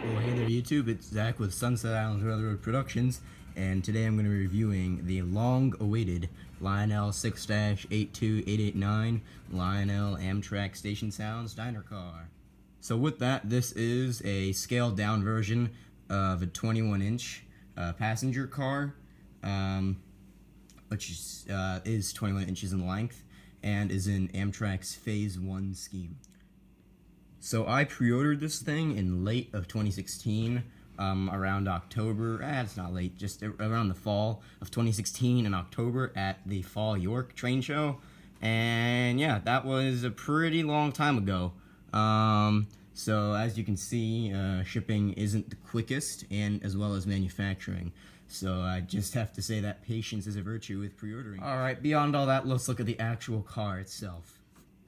Well, hey there YouTube, it's Zach with Sunset Islands Railroad Productions, and today I'm going to be reviewing the long-awaited Lionel 6-82889 Lionel Amtrak Station Sounds Diner Car. So with that, this is a scaled-down version of a 21-inch passenger car, which is 21 inches in length, and is in Amtrak's Phase 1 scheme. So I pre-ordered this thing in late of 2016, around October, it's not late, just around the fall of 2016 in October at the Fall York train show. And yeah, that was a pretty long time ago. So as you can see, shipping isn't the quickest, and as well as manufacturing. So I just have to say that patience is a virtue with pre-ordering. Alright, beyond all that, let's look at the actual car itself.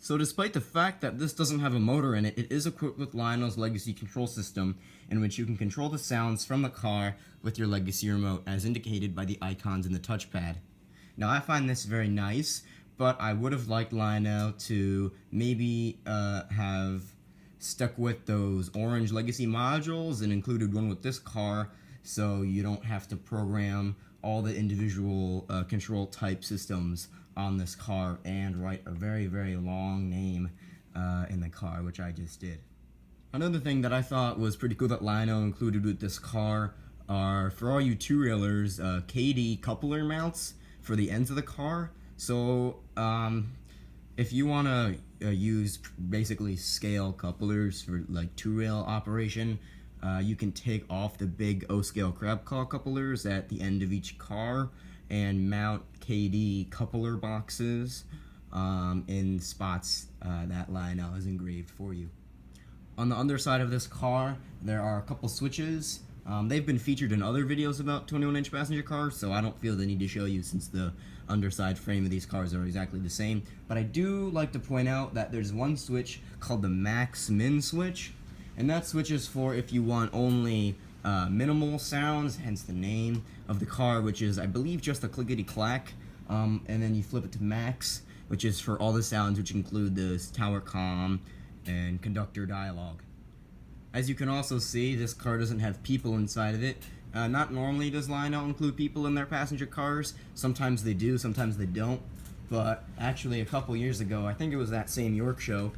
So despite the fact that this doesn't have a motor in it, it is equipped with Lionel's Legacy control system, in which you can control the sounds from the car with your Legacy remote, as indicated by the icons in the touchpad. Now I find this very nice, but I would have liked Lionel to maybe have stuck with those orange Legacy modules and included one with this car, so you don't have to program all the individual control type systems on this car and write a very, very long name in the car, which I just did. Another thing that I thought was pretty cool that Lionel included with this car are, for all you two-railers, KD coupler mounts for the ends of the car. So if you want to use basically scale couplers for like two-rail operation, you can take off the big O-scale crab claw couplers at the end of each car and mount KD coupler boxes in spots that Lionel has engraved for you. On the underside of this car, there are a couple switches. They've been featured in other videos about 21-inch passenger cars, so I don't feel the need to show you since the underside frame of these cars are exactly the same. But I do like to point out that there's one switch called the Max-Min switch, and that switch is for if you want only minimal sounds, hence the name of the car, which is, I believe, just a clickety-clack, and then you flip it to max, which is for all the sounds, which include the tower comm and conductor dialogue. As you can also see, this car doesn't have people inside of it. Not normally does Lionel include people in their passenger cars. Sometimes they do, sometimes they don't. But actually, a couple years ago, I think it was that same York show,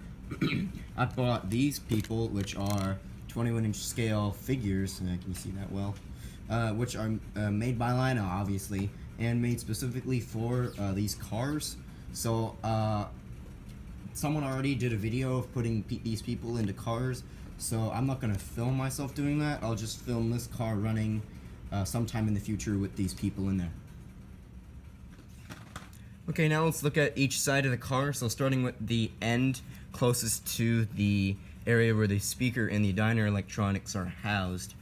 I bought these people, which are 21-inch scale figures, can you see that well, which are made by Lionel, obviously, and made specifically for these cars. So someone already did a video of putting these people into cars, so I'm not going to film myself doing that. I'll just film this car running sometime in the future with these people in there. Okay, now let's look at each side of the car. So starting with the end closest to the area where the speaker and the diner electronics are housed,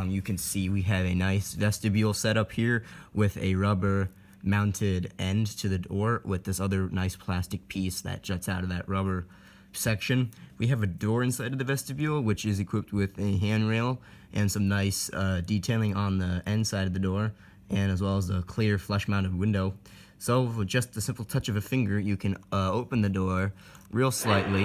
you can see we have a nice vestibule set up here with a rubber mounted end to the door with this other nice plastic piece that juts out of that rubber section. We have a door inside of the vestibule, which is equipped with a handrail and some nice detailing on the end side of the door, and as well as a clear flush-mounted window. So with just the simple touch of a finger, you can open the door real slightly,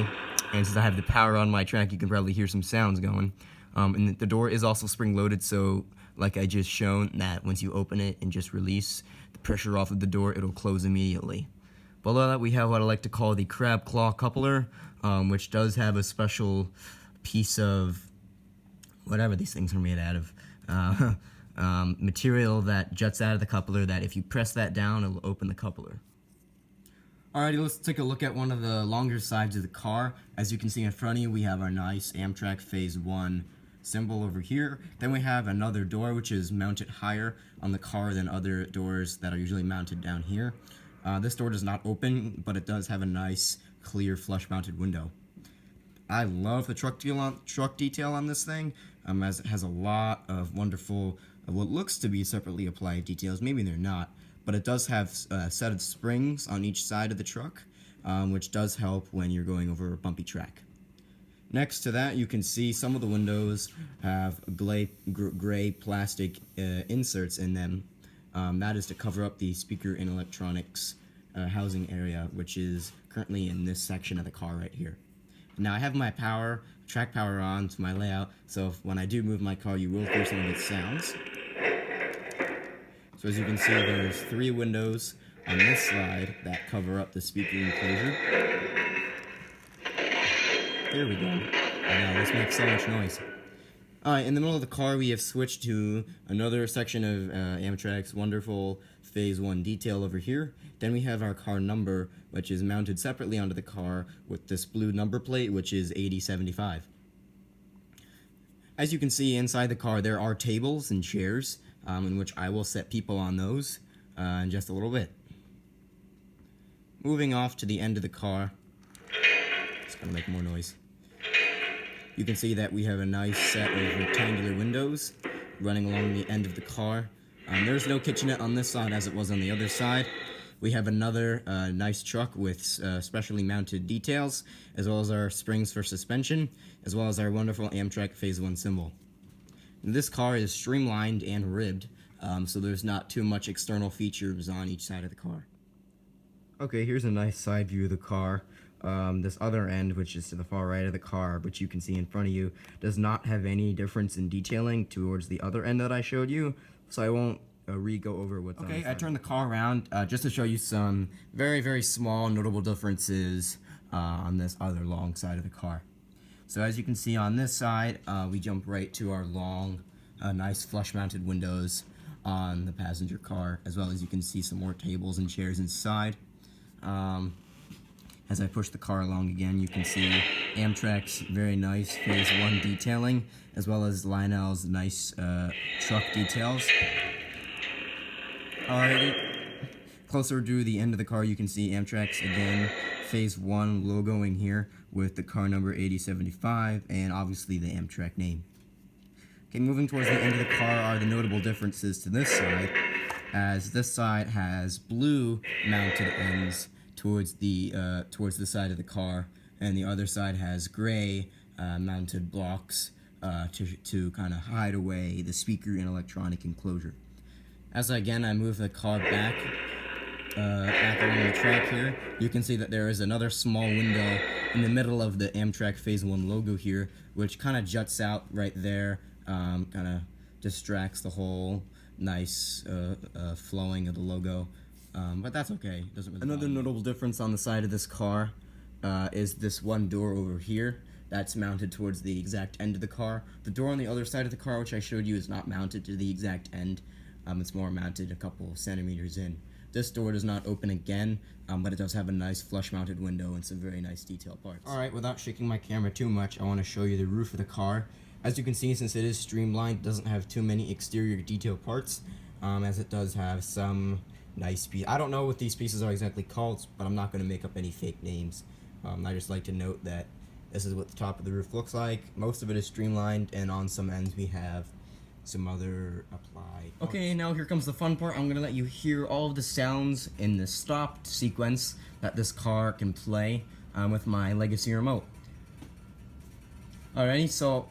and since I have the power on my track, you can probably hear some sounds going. And the door is also spring-loaded, so like I just shown, that once you open it and just release the pressure off of the door, it'll close immediately. Below that, we have what I like to call the crab claw coupler, which does have a special piece of whatever these things are made out of. Material that juts out of the coupler that if you press that down, it'll open the coupler. Alrighty, let's take a look at one of the longer sides of the car. As you can see in front of you, we have our nice Amtrak Phase 1 symbol over here. Then we have another door which is mounted higher on the car than other doors that are usually mounted down here. This door does not open, but it does have a nice, clear, flush-mounted window. I love the truck detail on this thing, as it has a lot of wonderful, what looks to be separately applied details. Maybe they're not, but it does have a set of springs on each side of the truck, which does help when you're going over a bumpy track. Next to that, you can see some of the windows have gray plastic inserts in them. That is to cover up the speaker and electronics housing area, which is currently in this section of the car right here. Now I have my power track power on to my layout, so when I do move my car, you will hear some of its sounds. So as you can see, there's 3 windows on this slide that cover up the speaker enclosure. There we go. I know, this makes so much noise. Alright, in the middle of the car, we have switched to another section of Amtrak's wonderful Phase 1 detail over here. Then we have our car number, which is mounted separately onto the car with this blue number plate, which is 8075. As you can see inside the car, there are tables and chairs, in which I will set people on those in just a little bit. Moving off to the end of the car, it's going to make more noise. You can see that we have a nice set of rectangular windows running along the end of the car. There's no kitchenette on this side as it was on the other side. We have another nice truck with specially mounted details, as well as our springs for suspension, as well as our wonderful Amtrak Phase 1 symbol. This car is streamlined and ribbed, so there's not too much external features on each side of the car. Okay, here's a nice side view of the car. This other end, which is to the far right of the car, which you can see in front of you, does not have any difference in detailing towards the other end that I showed you, so I won't re-go over what's on the side. Okay, I turned the car around just to show you some very, very small notable differences on this other long side of the car. So as you can see on this side, we jump right to our long, nice flush-mounted windows on the passenger car, as well as you can see some more tables and chairs inside. As I push the car along again, you can see Amtrak's very nice Phase 1 detailing, as well as Lionel's nice truck details. Alright, closer to the end of the car, you can see Amtrak's, again, Phase 1 logoing here with the car number 8075 and obviously the Amtrak name. Okay, moving towards the end of the car are the notable differences to this side, as this side has blue mounted ends towards the side of the car, and the other side has gray mounted blocks to kind of hide away the speaker and electronic enclosure. As I move the car back along the track here, you can see that there is another small window in the middle of the Amtrak Phase 1 logo here, which kind of juts out right there, kind of distracts the whole nice flowing of the logo. But that's okay. It doesn't really Another notable difference on the side of this car is this one door over here that's mounted towards the exact end of the car. The door on the other side of the car, which I showed you, is not mounted to the exact end. It's more mounted a couple of centimeters in. This door does not open again, but it does have a nice flush-mounted window and some very nice detail parts. Alright, without shaking my camera too much, I want to show you the roof of the car. As you can see, since it is streamlined, it doesn't have too many exterior detail parts, as it does have some nice piece. I don't know what these pieces are exactly called, but I'm not going to make up any fake names. I just like to note that this is what the top of the roof looks like. Most of it is streamlined, and on some ends we have some other applied parts. Okay, now here comes the fun part. I'm going to let you hear all of the sounds in the stopped sequence that this car can play with my Legacy remote. Alrighty, so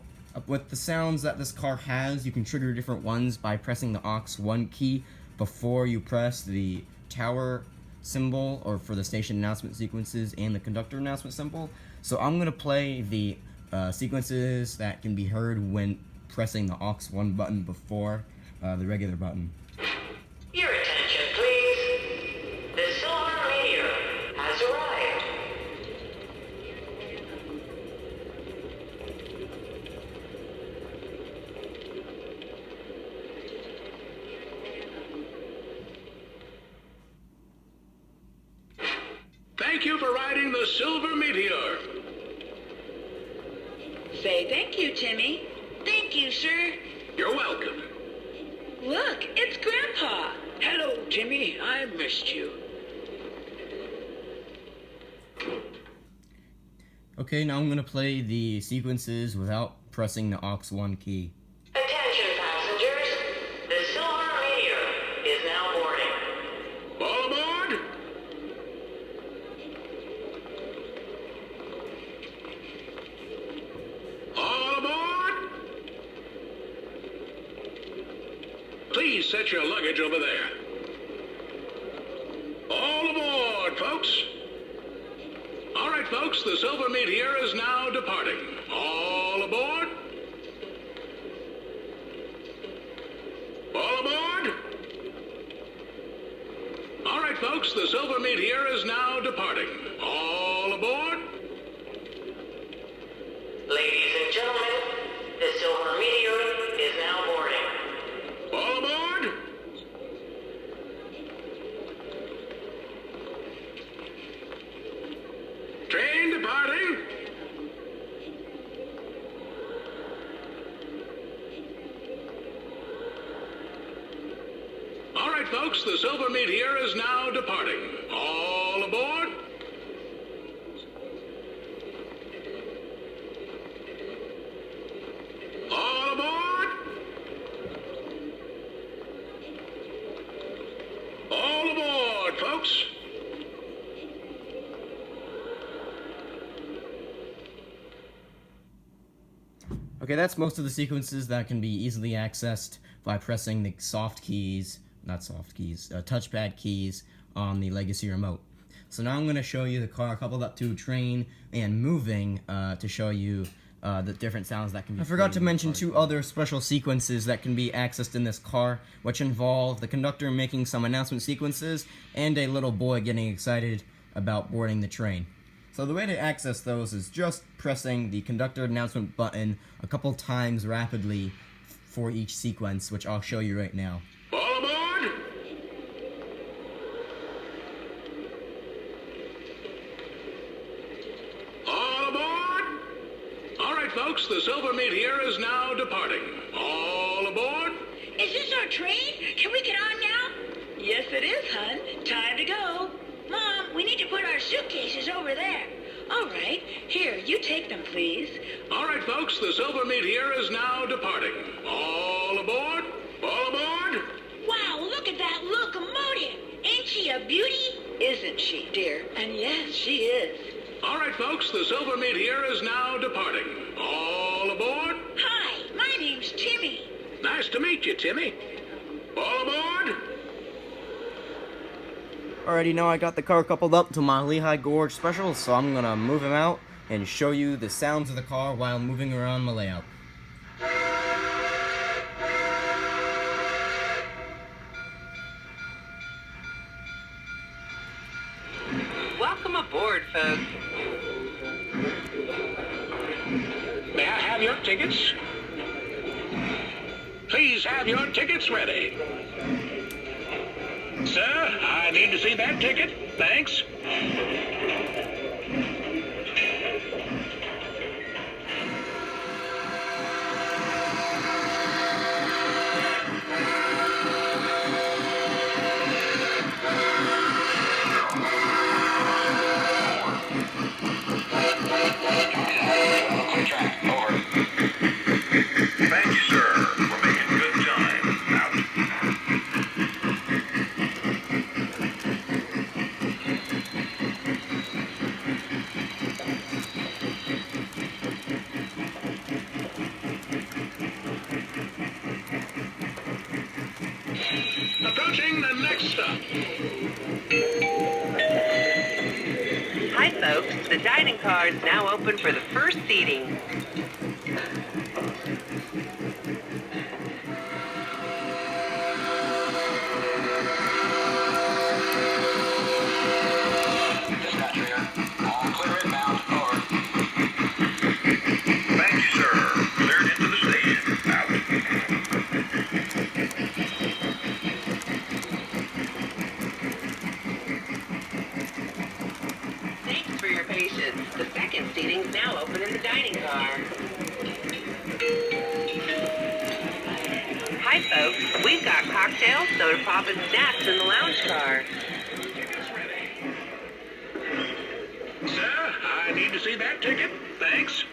with the sounds that this car has, you can trigger different ones by pressing the aux1 key before you press the tower symbol, or for the station announcement sequences and the conductor announcement symbol. So I'm going to play the sequences that can be heard when pressing the aux1 button before the regular button. Your attention, please. The Silver Meteor has arrived. Thank you for riding the Silver Meteor. Say thank you, Timmy. Thank you, sir. You're welcome. Look, it's Grandpa. Hello, Timmy. I missed you. Okay, now I'm going to play the sequences without pressing the aux1 key. Attention, passengers. The Silver Meteor is now boarding. All aboard? All aboard? Please set your luggage over there. All aboard, folks. All right, folks, the Silver Meteor is now departing. All aboard? All aboard? All right, folks, the Silver Meteor is now departing. All aboard? Ladies and gentlemen, the Silver Meteor is now boarding. All aboard? Train departing. All right, folks, the Silver Meteor is now departing. All aboard? All aboard? All aboard, folks. Okay, that's most of the sequences that can be easily accessed by pressing the touchpad keys on the Legacy remote. So now I'm going to show you the car coupled up to a train and moving to show you the different sounds that can be. I forgot to mention two other special sequences that can be accessed in this car, which involve the conductor making some announcement sequences and a little boy getting excited about boarding the train. So the way to access those is just pressing the conductor announcement button a couple times rapidly for each sequence, which I'll show you right now. All aboard? All aboard? All right, folks, the Silver Meteor is now departing. All aboard? Is this our train? Can we get on now? Yes, it is, hon. Time to go. Mom, we need to put our suitcases over there. All right. Here, you take them, please. All right, folks, the Silver Meteor is now departing. All aboard? All aboard? Wow, look at that locomotive. Ain't she a beauty? Isn't she, dear? And yes, she is. All right, folks, the Silver Meteor is now departing. All aboard? Hi, my name's Timmy. Nice to meet you, Timmy. All aboard? Alrighty, now I got the car coupled up to my Lehigh Gorge special, so I'm gonna move him out and show you the sounds of the car while moving around my layout. Welcome aboard, folks. May I have your tickets? Please have your tickets ready. Sir, I need to see that ticket. Thanks. Thank you, sir. We're making good time. Out. Approaching the next stop. Hi, folks. The dining car is now open for the first seating. Dispatcher here. All clear inbound. Over. Thank you, sir. Cleared into the station. Out. Thanks for your patience. The second seating is now open in the dining car. Hi, folks. We've got cocktails, soda pop, and snacks in the lounge car. Sir, I need to see that ticket. Thanks.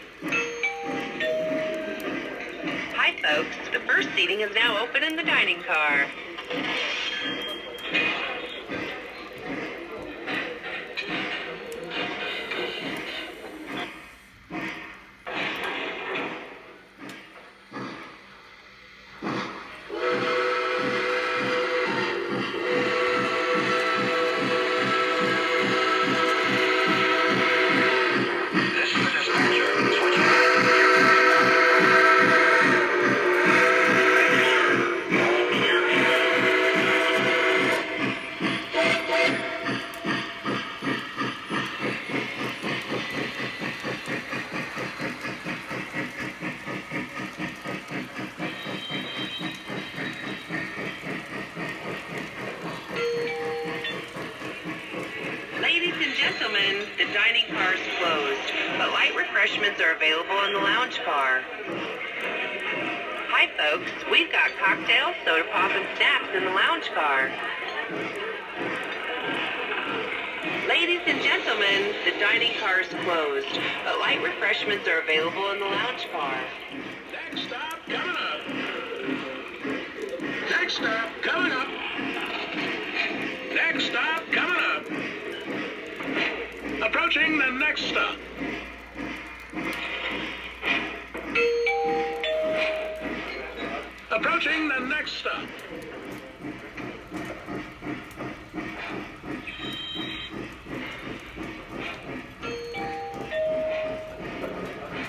Hi, folks. The first seating is now open in the dining car. This is the dispatcher. Switch. gentlemen, the dining car is closed, but light refreshments are available in the lounge car. Hi, folks. We've got cocktails, soda pop, and snacks in the lounge car. Ladies and gentlemen, the dining car is closed, but light refreshments are available in the lounge car. Next stop coming up. Next stop coming up. Next stop coming up. Approaching the next stop. Approaching the next stop.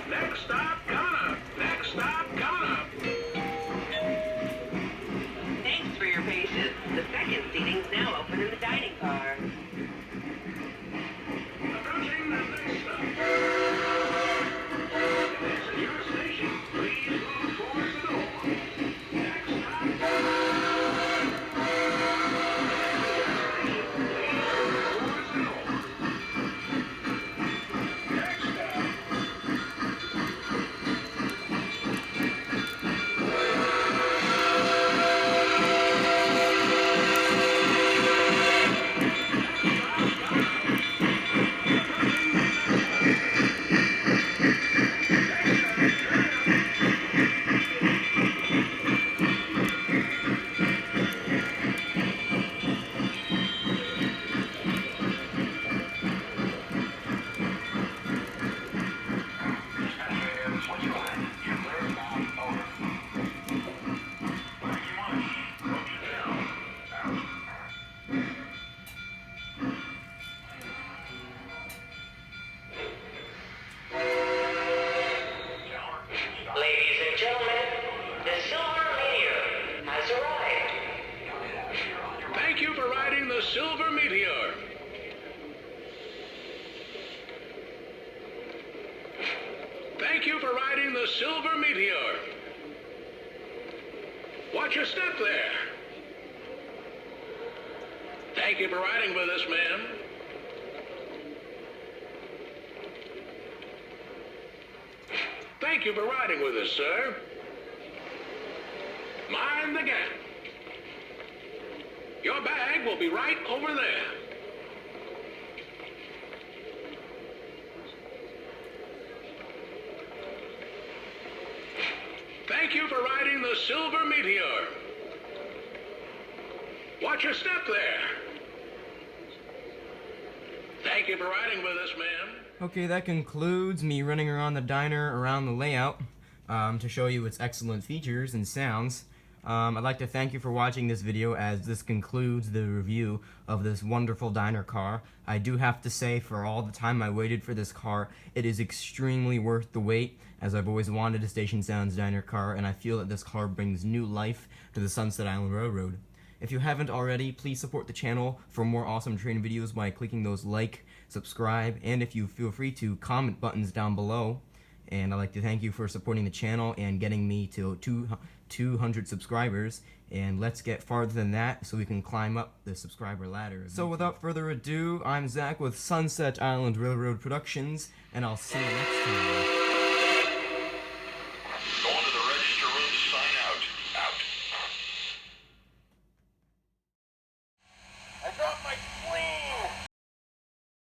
Next stop coming up. Next stop coming up. Thanks for your patience. The second seating's now open in the dining car. Approaching the next stop. This is your station. Please move towards the door. Next stop. Next stop. Ladies and gentlemen, the Silver Meteor has arrived. Thank you for riding the Silver Meteor. Thank you for riding the Silver Meteor. Watch your step there. Thank you for riding with us, ma'am. Thank you for riding with us, sir. Mind the gap. Your bag will be right over there. Thank you for riding the Silver Meteor. Watch your step there. Thank you for riding with us, ma'am. Okay, that concludes me running around the diner around the layout to show you its excellent features and sounds. I'd like to thank you for watching this video, as this concludes the review of this wonderful diner car. I do have to say, for all the time I waited for this car, it is extremely worth the wait, as I've always wanted a Station Sounds diner car, and I feel that this car brings new life to the Sunset Island Railroad. If you haven't already, please support the channel for more awesome train videos by clicking those like, subscribe, and if you feel free to comment buttons down below. And I'd like to thank you for supporting the channel and getting me to 200 subscribers. And let's get farther than that so we can climb up the subscriber ladder. So without further ado, I'm Zach with Sunset Island Railroad Productions, and I'll see you next time.